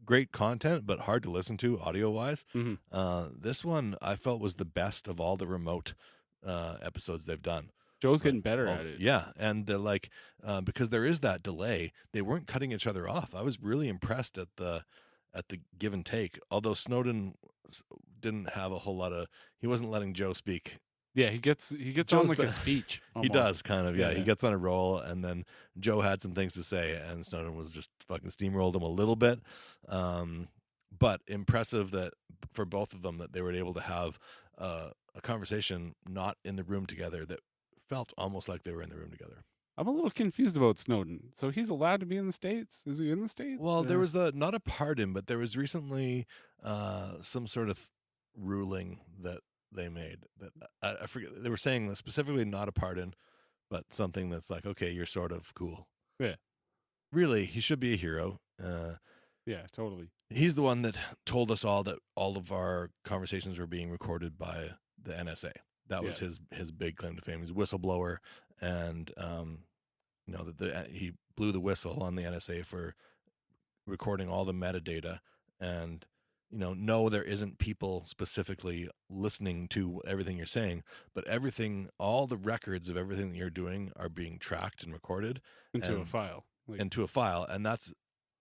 [SPEAKER 4] great content, but hard to listen to audio wise.
[SPEAKER 5] Mhm.
[SPEAKER 4] This one I felt was the best of all the remote episodes they've done.
[SPEAKER 5] Joe's getting better at it.
[SPEAKER 4] Yeah, and they're like, because there is that delay, they weren't cutting each other off. I was really impressed at the give and take. Although Snowden didn't have a whole lot of, he wasn't letting Joe speak.
[SPEAKER 5] Yeah, he gets on
[SPEAKER 4] Joe's
[SPEAKER 5] like
[SPEAKER 4] be-
[SPEAKER 5] a speech.
[SPEAKER 4] He
[SPEAKER 5] almost.
[SPEAKER 4] does kind of, yeah.
[SPEAKER 5] Yeah.
[SPEAKER 4] He gets on a roll, and then Joe had some things to say, and Snowden was just fucking steamrolled him a little bit. But impressive that for both of them that they were able to have a conversation not in the room together that felt almost like they were in the room together.
[SPEAKER 5] I'm a little confused about Snowden. So he's allowed to be in the States? Is he in the States?
[SPEAKER 4] Well, there was not a pardon, but there was recently some sort of ruling that they made that I forget. They were saying that specifically not a pardon, but something that's like, okay, you're sort of cool.
[SPEAKER 5] Yeah.
[SPEAKER 4] Really, he should be a hero.
[SPEAKER 5] Yeah, totally.
[SPEAKER 4] He's the one that told us all that all of our conversations were being recorded by the NSA. That was his big claim to fame. He's a whistleblower, and that he blew the whistle on the NSA for recording all the metadata, and no, there isn't people specifically listening to everything you're saying, but all the records of everything that you're doing are being tracked and recorded
[SPEAKER 5] Into a
[SPEAKER 4] and-
[SPEAKER 5] file.
[SPEAKER 4] into a file, and that's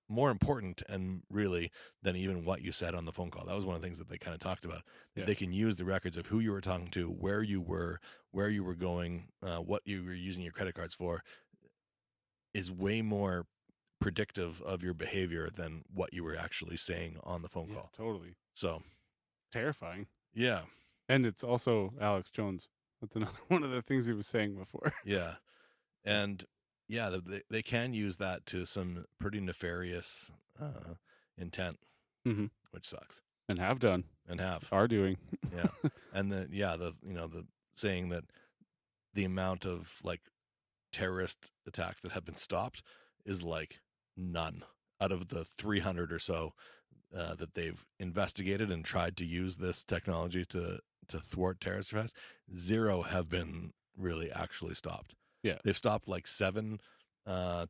[SPEAKER 4] more important and really than even what you said on the phone call. That was one of the things that they kind of talked about.
[SPEAKER 5] Yeah.
[SPEAKER 4] They can use the records of who you were talking to, where you were going, what you were using your credit cards for, is way more predictive of your behavior than what you were actually saying on the phone
[SPEAKER 5] Yeah,
[SPEAKER 4] call.
[SPEAKER 5] totally.
[SPEAKER 4] So,
[SPEAKER 5] Terrifying.
[SPEAKER 4] yeah,
[SPEAKER 5] And it's also Alex Jones. That's another one of the things he was saying before.
[SPEAKER 4] yeah. And yeah, they can use that to some pretty nefarious intent,
[SPEAKER 5] Mhm.
[SPEAKER 4] which sucks.
[SPEAKER 5] And have done.
[SPEAKER 4] and have.
[SPEAKER 5] Are doing.
[SPEAKER 4] Yeah. And then, the saying that the amount of like terrorist attacks that have been stopped is like none out of the 300 or so that they've investigated and tried to use this technology to thwart terrorist attacks. 0 have been really actually stopped.
[SPEAKER 5] Yeah.
[SPEAKER 4] They've stopped like 7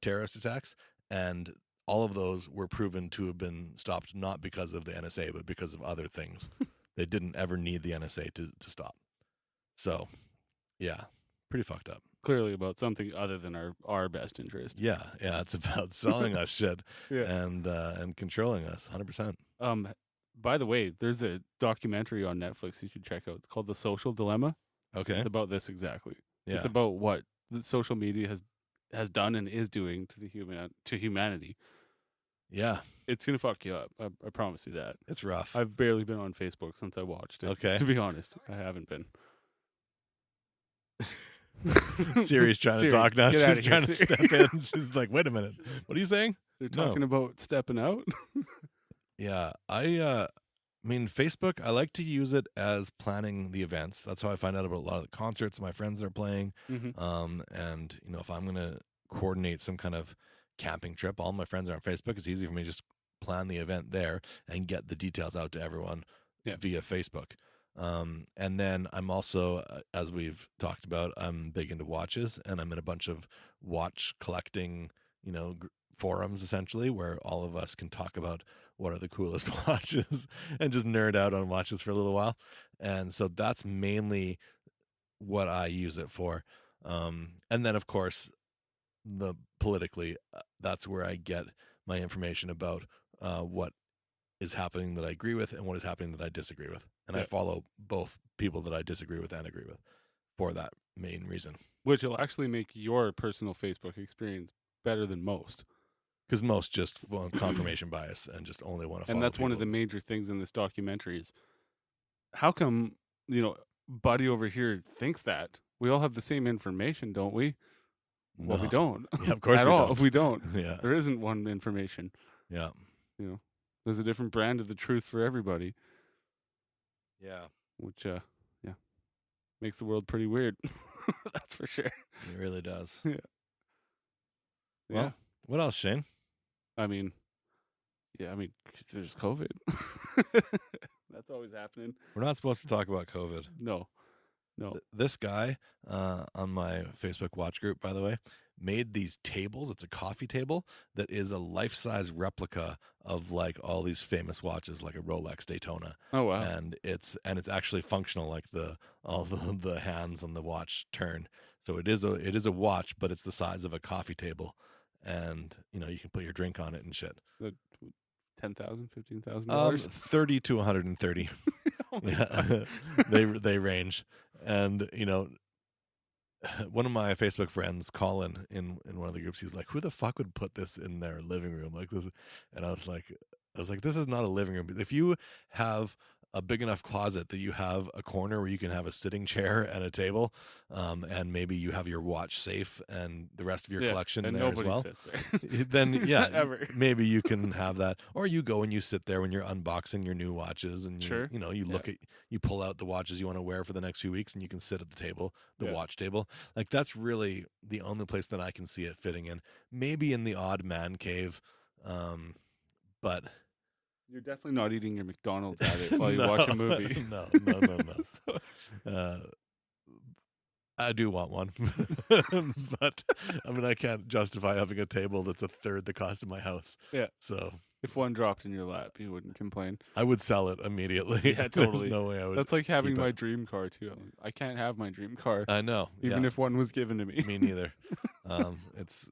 [SPEAKER 4] terrorist attacks, and all of those were proven to have been stopped not because of the NSA, but because of other things. They didn't ever need the NSA to stop. So, yeah, pretty fucked up.
[SPEAKER 5] Clearly about something other than our best interest.
[SPEAKER 4] Yeah, it's about selling us shit
[SPEAKER 5] Yeah.
[SPEAKER 4] and controlling us 100%.
[SPEAKER 5] By the way, there's a documentary on Netflix you should check out. It's called The Social Dilemma.
[SPEAKER 4] Okay.
[SPEAKER 5] It's about this exactly.
[SPEAKER 4] Yeah.
[SPEAKER 5] It's about what the social media has done and is doing to humanity.
[SPEAKER 4] Yeah.
[SPEAKER 5] It's gonna fuck you up. I promise you that.
[SPEAKER 4] It's rough.
[SPEAKER 5] I've barely been on Facebook since I watched it.
[SPEAKER 4] Okay.
[SPEAKER 5] To be honest, I haven't been.
[SPEAKER 4] Siri's trying
[SPEAKER 5] Siri,
[SPEAKER 4] to talk now.
[SPEAKER 5] get outta
[SPEAKER 4] She's
[SPEAKER 5] here,
[SPEAKER 4] trying to
[SPEAKER 5] Siri.
[SPEAKER 4] step in. She's like, wait a minute. What are you saying?
[SPEAKER 5] They're talking about stepping out.
[SPEAKER 4] Yeah. I mean, Facebook, I like to use it as planning the events. That's how I find out about a lot of the concerts my friends are playing.
[SPEAKER 5] Mm-hmm.
[SPEAKER 4] And, if I'm going to coordinate some kind of camping trip, all my friends are on Facebook. It's easy for me to just plan the event there and get the details out to everyone via Facebook. And then I'm also, as we've talked about, I'm big into watches, and I'm in a bunch of watch collecting, forums essentially, where all of us can talk about what are the coolest watches and just nerd out on watches for a little while. And so that's mainly what I use it for. And then of course, politically, that's where I get my information about what is happening that I agree with and what is happening that I disagree with. And I follow both people that I disagree with and agree with for that main reason.
[SPEAKER 5] Which will actually make your personal Facebook experience better than most.
[SPEAKER 4] Because most just want confirmation bias and just only want to follow
[SPEAKER 5] And that's
[SPEAKER 4] people.
[SPEAKER 5] one of the major things in this documentary is how come, Buddy over here thinks that? We all have the same information, don't we? Well, we don't.
[SPEAKER 4] Yeah, of course
[SPEAKER 5] At
[SPEAKER 4] we
[SPEAKER 5] all.
[SPEAKER 4] don't.
[SPEAKER 5] We don't.
[SPEAKER 4] Yeah.
[SPEAKER 5] There isn't one information.
[SPEAKER 4] Yeah.
[SPEAKER 5] There's a different brand of the truth for everybody.
[SPEAKER 4] Yeah.
[SPEAKER 5] Which, makes the world pretty weird. That's for sure.
[SPEAKER 4] It really does.
[SPEAKER 5] Yeah.
[SPEAKER 4] Well, what else, Shane?
[SPEAKER 5] I mean, there's COVID. That's always happening.
[SPEAKER 4] We're not supposed to talk about COVID.
[SPEAKER 5] No.
[SPEAKER 4] This guy on my Facebook watch group, by the way, made these tables. It's a coffee table that is a life-size replica of like all these famous watches, like a Rolex Daytona.
[SPEAKER 5] Oh wow!
[SPEAKER 4] And it's actually functional, like all the hands on the watch turn. So it is a watch, but it's the size of a coffee table, and you can put your drink on it and shit.
[SPEAKER 5] $10,000, $15,000.
[SPEAKER 4] 30 to 130.
[SPEAKER 5] Oh
[SPEAKER 4] yeah, they range, and one of my Facebook friends, Colin, in one of the groups, he's like, "Who the fuck would put this in their living room like this?" And I was like, "This is not a living room. If you have a big enough closet that you have a corner where you can have a sitting chair and a table, and maybe you have your watch safe and the rest of your collection
[SPEAKER 5] and
[SPEAKER 4] there as
[SPEAKER 5] nobody
[SPEAKER 4] well,
[SPEAKER 5] sits there.
[SPEAKER 4] then
[SPEAKER 5] Ever.
[SPEAKER 4] maybe you can have that, or you go and you sit there when you're unboxing your new watches, and
[SPEAKER 5] Sure.
[SPEAKER 4] you pull out the watches you want to wear for the next few weeks, and you can sit at the table, the watch table. Like that's really the only place that I can see it fitting in. Maybe in the odd man cave, but
[SPEAKER 5] You're definitely not eating your McDonald's at it while you watch a movie.
[SPEAKER 4] No. I do want one, but I mean, I can't justify having a table that's a third the cost of my house.
[SPEAKER 5] Yeah.
[SPEAKER 4] So
[SPEAKER 5] If one dropped in your lap, you wouldn't complain.
[SPEAKER 4] I would sell it immediately.
[SPEAKER 5] Yeah, totally.
[SPEAKER 4] There's no way I would.
[SPEAKER 5] That's like having
[SPEAKER 4] keep
[SPEAKER 5] my
[SPEAKER 4] it.
[SPEAKER 5] dream car too. I can't have my dream car,
[SPEAKER 4] I know.
[SPEAKER 5] even
[SPEAKER 4] yeah.
[SPEAKER 5] if one was given to me.
[SPEAKER 4] Me neither. It's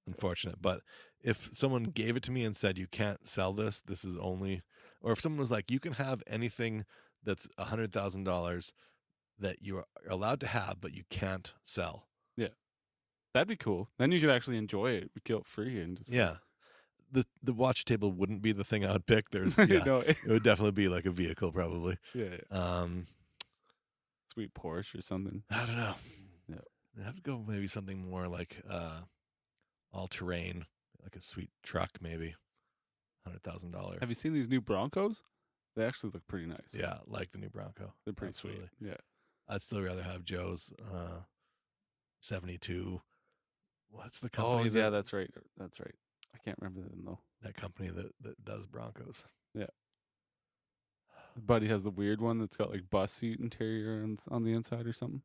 [SPEAKER 4] unfortunate. But if someone gave it to me and said, you can't sell this, this is only, or if someone was like, you can have anything that's $100,000 that you're allowed to have, but you can't sell.
[SPEAKER 5] That'd be cool. Then you could actually enjoy it guilt free and just
[SPEAKER 4] The watch table wouldn't be the thing I would pick. There's
[SPEAKER 5] no,
[SPEAKER 4] it would definitely be like a vehicle probably.
[SPEAKER 5] yeah. Sweet Porsche or something.
[SPEAKER 4] I don't know.
[SPEAKER 5] Yeah.
[SPEAKER 4] I'd have to go maybe something more like all terrain, like a sweet truck maybe. $100,000.
[SPEAKER 5] Have you seen these new Broncos? They actually look pretty nice.
[SPEAKER 4] Yeah, like the new Bronco.
[SPEAKER 5] They're pretty
[SPEAKER 4] Absolutely.
[SPEAKER 5] sweet. Yeah.
[SPEAKER 4] I'd still rather have Joe's 72. What's the company?
[SPEAKER 5] Oh, yeah, that's right. That's right. I can't remember them, though.
[SPEAKER 4] That company that does Broncos.
[SPEAKER 5] Yeah. Buddy has the weird one that's got like bus seat interior on the inside or something.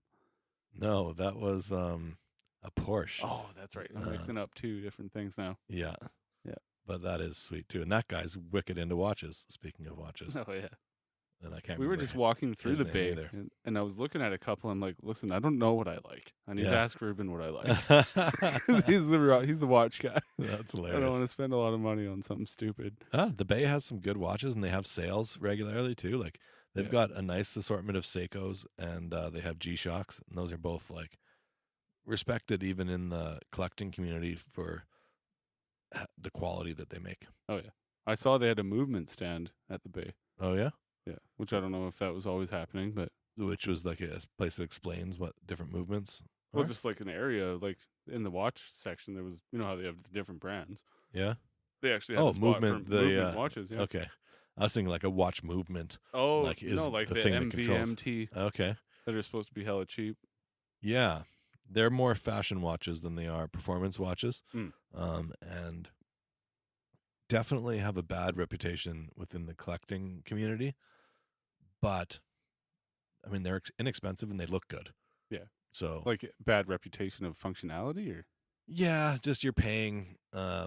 [SPEAKER 4] No, that was a Porsche.
[SPEAKER 5] Oh, that's right. I'm mixing up two different things now.
[SPEAKER 4] Yeah.
[SPEAKER 5] Yeah.
[SPEAKER 4] But that is sweet too. And that guy's wicked into watches, speaking of watches.
[SPEAKER 5] Oh, yeah.
[SPEAKER 4] And I can't
[SPEAKER 5] We were
[SPEAKER 4] remember
[SPEAKER 5] just walking through
[SPEAKER 4] his
[SPEAKER 5] the
[SPEAKER 4] name
[SPEAKER 5] bay,
[SPEAKER 4] either.
[SPEAKER 5] and I was looking at a couple. I'm like, listen, I don't know what I like. I need to
[SPEAKER 4] Yeah.
[SPEAKER 5] ask Ruben what I like. he's the watch guy.
[SPEAKER 4] That's
[SPEAKER 5] I don't want
[SPEAKER 4] hilarious.
[SPEAKER 5] to spend a lot of money on something stupid.
[SPEAKER 4] The Bay has some good watches, and they have sales regularly too. Like they've
[SPEAKER 5] Yeah.
[SPEAKER 4] got a nice assortment of Seikos, and they have G-Shocks, and those are both like respected even in the collecting community for the quality that they make.
[SPEAKER 5] Oh yeah, I saw they had a movement stand at the bay.
[SPEAKER 4] Oh yeah,
[SPEAKER 5] Yeah, which I don't know if that was always happening, but
[SPEAKER 4] which was like a place that explains what different movements.
[SPEAKER 5] well,
[SPEAKER 4] are.
[SPEAKER 5] just like an area, like in the watch section, there was, you know how they have the different brands.
[SPEAKER 4] Yeah.
[SPEAKER 5] They actually had
[SPEAKER 4] Oh,
[SPEAKER 5] a spot
[SPEAKER 4] movement,
[SPEAKER 5] for
[SPEAKER 4] the,
[SPEAKER 5] movement watches. Yeah.
[SPEAKER 4] Okay. I was thinking like a watch movement.
[SPEAKER 5] Oh,
[SPEAKER 4] like, is
[SPEAKER 5] no, like
[SPEAKER 4] the
[SPEAKER 5] the
[SPEAKER 4] thing that controls-
[SPEAKER 5] MVMT
[SPEAKER 4] Okay.
[SPEAKER 5] that are supposed to be hella cheap.
[SPEAKER 4] Yeah. They're more fashion watches than they are performance watches.
[SPEAKER 5] Mm.
[SPEAKER 4] And definitely have a bad reputation within the collecting community. But, I mean, they're inexpensive and they look good.
[SPEAKER 5] Yeah.
[SPEAKER 4] So,
[SPEAKER 5] Like bad reputation of functionality, or
[SPEAKER 4] yeah, just you're paying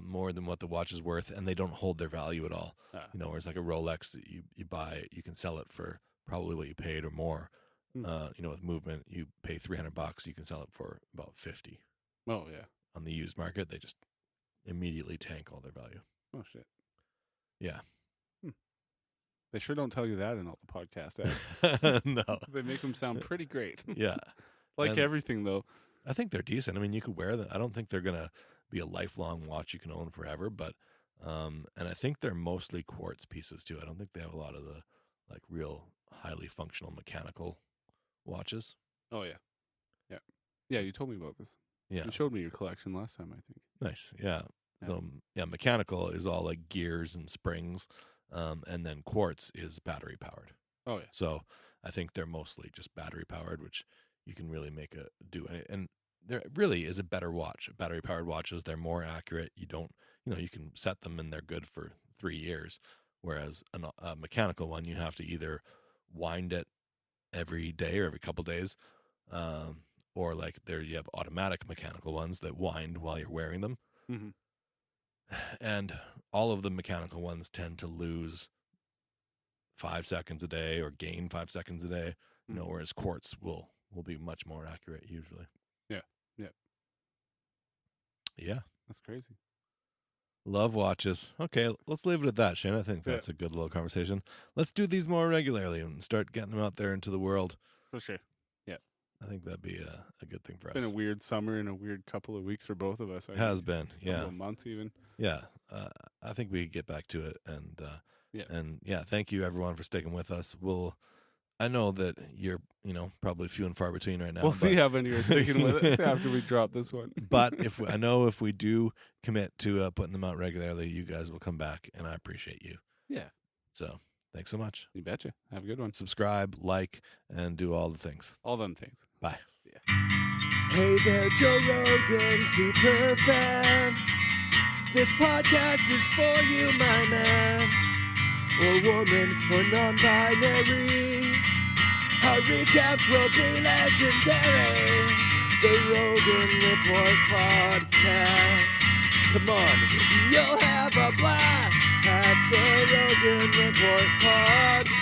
[SPEAKER 4] more than what the watch is worth, and they don't hold their value at all. You know, whereas like a Rolex that you buy, you can sell it for probably what you paid or more.
[SPEAKER 5] Hmm.
[SPEAKER 4] You know, with movement, you pay $300, you can sell it for about 50.
[SPEAKER 5] oh yeah,
[SPEAKER 4] On the used market, they just immediately tank all their value.
[SPEAKER 5] oh shit.
[SPEAKER 4] Yeah.
[SPEAKER 5] They sure don't tell you that in all the podcast ads.
[SPEAKER 4] No.
[SPEAKER 5] They make them sound pretty great.
[SPEAKER 4] Yeah.
[SPEAKER 5] Like
[SPEAKER 4] And-
[SPEAKER 5] everything, though.
[SPEAKER 4] I think they're decent. I mean, you could wear them. I don't think they're gonna be a lifelong watch you can own forever, but and I think they're mostly quartz pieces too. I don't think they have a lot of the like real highly functional mechanical watches.
[SPEAKER 5] Oh yeah, yeah, yeah. You told me about this.
[SPEAKER 4] Yeah,
[SPEAKER 5] You showed me your collection last time, I think.
[SPEAKER 4] nice. Yeah.
[SPEAKER 5] Yeah.
[SPEAKER 4] So yeah, mechanical is all like gears and springs, and then quartz is battery powered.
[SPEAKER 5] Oh yeah,
[SPEAKER 4] So I think they're mostly just battery powered, which you can really make a do. And there really is a better watch. Battery powered watches, they're more accurate. You don't, you can set them and they're good for 3 years. Whereas a mechanical one, you have to either wind it every day or every couple days, or like you have automatic mechanical ones that wind while you're wearing them.
[SPEAKER 5] mm-hmm.
[SPEAKER 4] And all of the mechanical ones tend to lose 5 seconds a day or gain 5 seconds a day. Whereas quartz will be much more accurate usually.
[SPEAKER 5] Yeah. Yeah.
[SPEAKER 4] Yeah.
[SPEAKER 5] That's crazy.
[SPEAKER 4] Love watches. Okay, let's leave it at that, Shane. I think that's a good little conversation. Let's do these more regularly and start getting them out there into the world.
[SPEAKER 5] For sure.
[SPEAKER 4] I think that'd be a good thing for us.
[SPEAKER 5] Been a weird summer and a weird couple of weeks for both of us.
[SPEAKER 4] Has been, yeah.
[SPEAKER 5] Couple of months even.
[SPEAKER 4] Yeah. I think we could get back to it. And,
[SPEAKER 5] Yeah.
[SPEAKER 4] and yeah, thank you everyone for sticking with us. I know that you're, probably few and far between right now.
[SPEAKER 5] We'll see how many are sticking with us after we drop this one.
[SPEAKER 4] But if we do commit to putting them out regularly, you guys will come back, and I appreciate you.
[SPEAKER 5] Yeah.
[SPEAKER 4] So thanks so much.
[SPEAKER 5] You betcha. Have a good one.
[SPEAKER 4] Subscribe, like, and do all the things.
[SPEAKER 5] All them things.
[SPEAKER 4] Bye.
[SPEAKER 6] Hey there, Joe Rogan, super fan. This podcast is for you, my man. Or woman, or non-binary. Our recaps will be legendary. The Rogan Report podcast. Come on, you'll have a blast at the Rogan Report podcast.